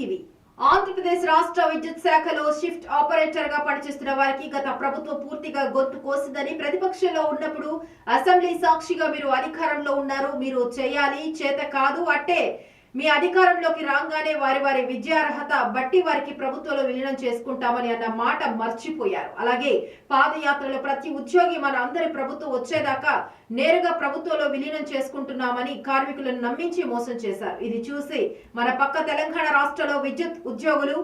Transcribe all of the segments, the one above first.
TV Andhra Pradesh రాష్ట్ర విద్యుత్ శాఖలో షిఫ్ట్ ఆపరేటర్ గా పనిచేస్తున్న వారికి గత ప్రభుత్వం పూర్తిగా గొంతు కోసిందని ప్రతిపక్షంలో ఉన్నప్పుడు అసెంబ్లీ సాక్షిగా మీరు అధికారంలో ఉన్నారు, మీరు చేయాలి, చేత కాదు అంటే మీ అధికారంలోకి రాగానే వారి విద్యార్హత బట్టి వారికి ప్రభుత్వంలో విలీనం చేసుకుంటామని అన్న మాట మర్చిపోయారు. అలాగే పాదయాత్రలో ప్రతి ఉద్యోగి మన అందరి ప్రభుత్వం వచ్చేదాకా నేరుగా ప్రభుత్వంలో విలీనం చేసుకుంటున్నామని కార్మికులను నమ్మించి మోసం చేశారు. ఇది చూసి మన పక్క తెలంగాణ రాష్ట్రంలో విద్యుత్ ఉద్యోగులు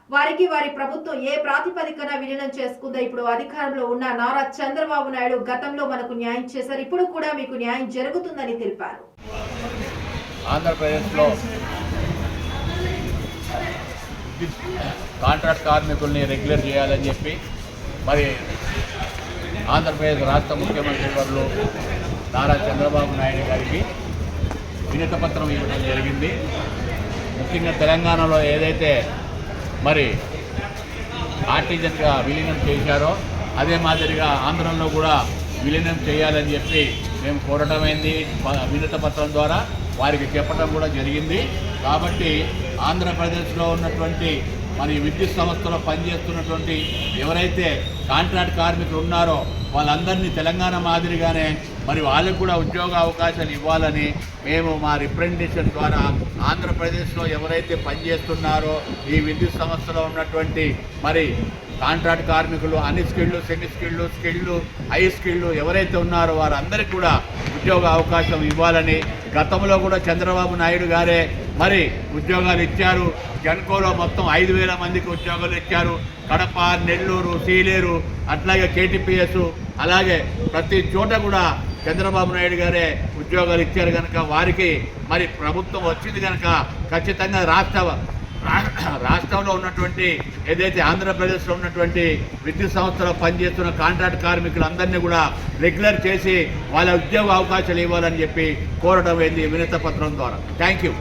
వారి ప్రభుత్వం ఏ ప్రాతిపదికన విలీనం చేసుకుందో ఇప్పుడు అధికారంలో ఉన్న నారా చంద్రబాబు నాయుడు గతంలో మనకు న్యాయం చేశారు, ఇప్పుడు కూడా మీకు న్యాయం జరుగుతుందని తెలిపారు. ఆంధ్రప్రదేశ్లో కాంట్రాక్ట్ కార్మికుల్ని రెగ్యులర్ చేయాలని చెప్పి మరి ఆంధ్రప్రదేశ్ రాష్ట్ర ముఖ్యమంత్రి వర్యులు నారా చంద్రబాబు నాయుడు గారికి వినతిపత్రం ఇవ్వడం జరిగింది. ముఖ్యంగా తెలంగాణలో ఏదైతే మరి ఆర్టిజన్గా విలీనం చేశారో అదే మాదిరిగా ఆంధ్రంలో కూడా విలీనం చేయాలని చెప్పి మేము కోరటమైంది. వినతిపత్రం ద్వారా వారికి చెప్పడం కూడా జరిగింది. కాబట్టి ఆంధ్రప్రదేశ్లో ఉన్నటువంటి మరి విద్యుత్ సంస్థలో పనిచేస్తున్నటువంటి ఎవరైతే కాంట్రాక్ట్ కార్మికులు ఉన్నారో వాళ్ళందరినీ తెలంగాణ మాదిరిగానే మరి వాళ్ళకు కూడా ఉద్యోగ అవకాశాలు ఇవ్వాలని మేము మా రిప్రజెంటేషన్ ద్వారా ఆంధ్రప్రదేశ్లో ఎవరైతే పనిచేస్తున్నారో ఈ విద్యుత్ సంస్థలో ఉన్నటువంటి మరి కాంట్రాక్ట్ కార్మికులు unskilled, semi skilled, high skilled ఎవరైతే ఉన్నారో వారందరికీ కూడా ఉద్యోగ అవకాశం ఇవ్వాలని గతంలో కూడా చంద్రబాబు నాయుడు గారే మరి ఉద్యోగాలు ఇచ్చారు. జన్కోలో మొత్తం 5,000 మందికి ఉద్యోగాలు ఇచ్చారు. కడప, నెల్లూరు, సీలేరు, అట్లాగే కేటీపీఎస్, అలాగే ప్రతి చోట కూడా చంద్రబాబు నాయుడు గారే ఉద్యోగాలు ఇచ్చారు కనుక వారికి మరి ప్రభుత్వం వచ్చింది కనుక ఖచ్చితంగా రాష్ట్రంలో ఉన్నటువంటి ఏదైతే ఆంధ్రప్రదేశ్లో ఉన్నటువంటి విద్యుత్ సంస్థలో పనిచేస్తున్న కాంట్రాక్ట్ కార్మికులందరినీ కూడా రెగ్యులర్ చేసి వాళ్ళ ఉద్యోగ అవకాశాలు ఇవ్వాలని చెప్పి కోరడం ఏంది వినతి పత్రం ద్వారా. Thank you.